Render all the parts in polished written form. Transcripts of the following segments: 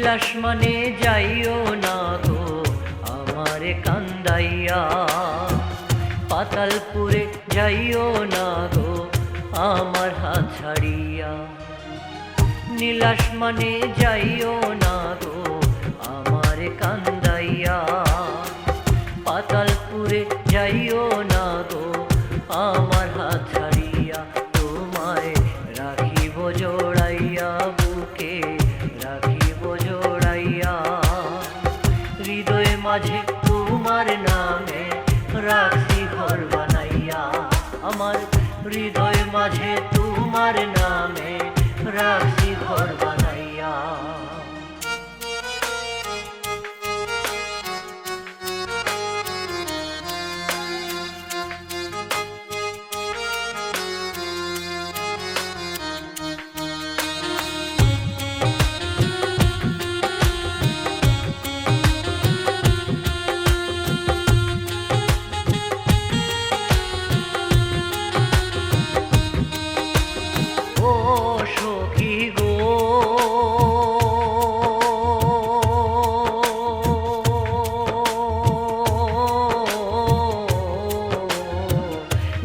বিলাস মানে যাইও না গো আমারে কান্দাইয়া, পাতালপুরে যাইও না গো আমার হাত ছাড়িয়া। নীলাস মানে যাইও না গো আমারে কান্দাইয়া, পাতালপুরে যাইও না গো আমার হাত ছাড়িয়া। তোমায় রাখিব জোড়াইয়া বুকে রাখিব জোড়াইয়া, হৃদয় মাঝে তোমার নামে রাখছি ঘর বানাইয়া। আমার হৃদয় মাঝে তোমার নামে রাখছি ঘর বানাইয়া।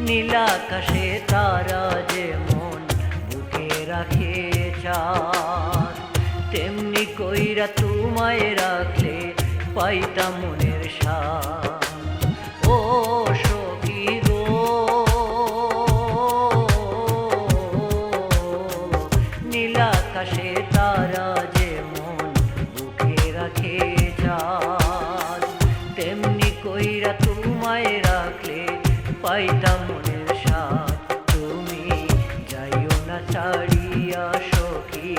নীলাকাশে তারা যেমন বুকে রাখে চাঁদ, তেমনি কইরা তোমায় রাখলে পাইতাম মনের শান। ও সখী গো নীলাকাশে তারা যেমন বুকে রাখে চাঁদ, তেমনি কইরা তোমায় রাখলে পাইতাম মনের স্বাদ। তুমি যাইও না ছাড়িয়া সখী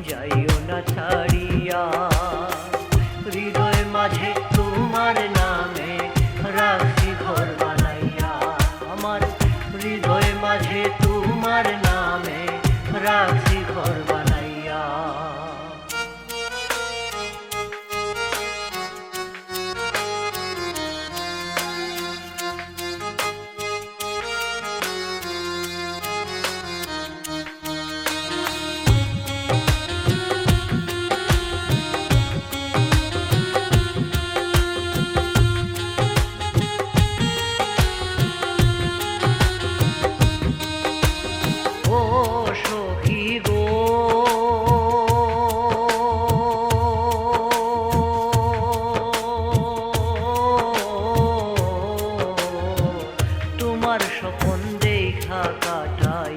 যাইও না ছাড়িয়া, হৃদয় মাঝে তোমার নামে রাখছি ঘর বানাইয়া। আমার হৃদয় মাঝে তোমার নামে রাখছি ঘর বানাইয়া। স্বপন দেখা কাটাই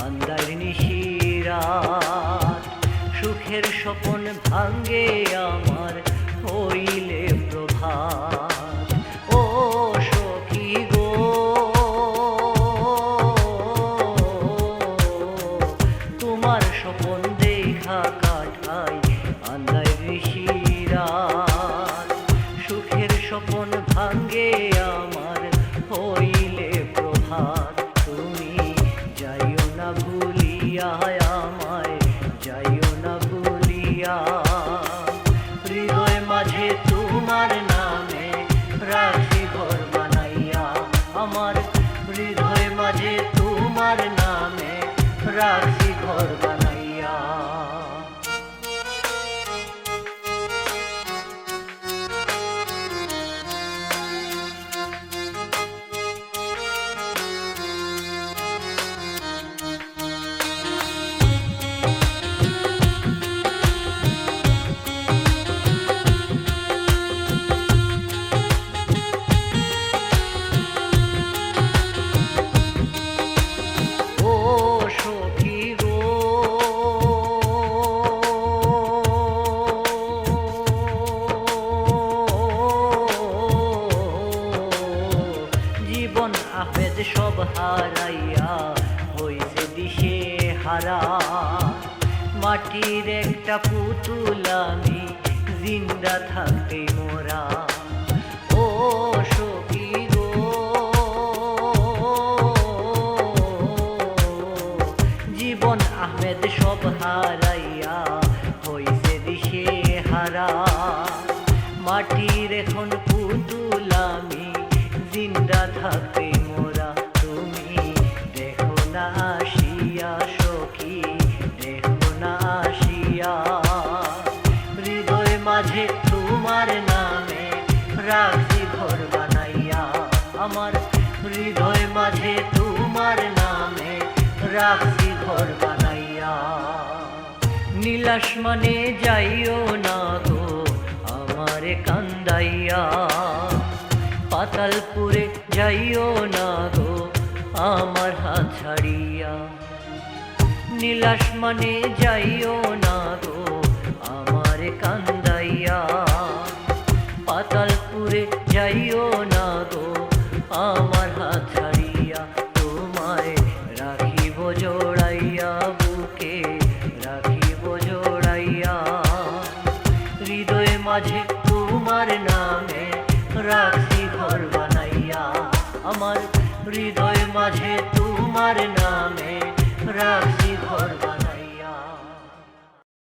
আন্দার নিশিরাত, সুখের স্বপন ভাঙ্গে আমার হইলে প্রভাত। ও সখী গো তোমার স্বপন দেখা কাটাই আন্দার নিশিরাত, সুখের স্বপন ভাঙ্গে আমার হইলে প্রভাত। তুমি যাইও না ভুলিয়া আমায় যাইও না ভুলিয়া, হৃদয় মাঝে তোমার নামে রাখছি ঘর বানাইয়া। আমার হৃদয় মাঝে তোমার নামে রাখছি ঘর বানাইয়া। সব হারাইয়া হইছে দিশে হারা, মাটির একটা পুতুল আমি জিন্দা থাকতে মোরা। ও সখী গো জীবন আহমেদ সব হারাইয়া হইছে দিশে হারা, মাটির এখন পুতুল আমি জিন্দা থাকতে মোরা। তুমি দেখো না আসিয়া সখী দেখো না আসিয়া, হৃদয় মাঝে তোমার নামে রাখছি ঘর বানাইয়া, আমার হৃদয় মাঝে তোমার নামে রাখছি ঘর বানাইয়া। নীল আসমানে যাইও না গো আমারে কান্দাইয়া, পাতালপুরে যাইও না গো আমার হাত ছাড়িয়া। নীল আসমানে যাইও না গো আমারে কান্দাইয়া, পাতালপুরে যাইও না গো আমার হাত ছাড়িয়া। তোমায় রাখিব জোড়াইয়া বুকে রাখিব জোড়াইয়া, হৃদয় মাঝে তোমার নামে রাখছি ঘর বানাইয়া, আমার হৃদয় মাঝে তোমার নামে রাখছি ঘর বানাইয়া।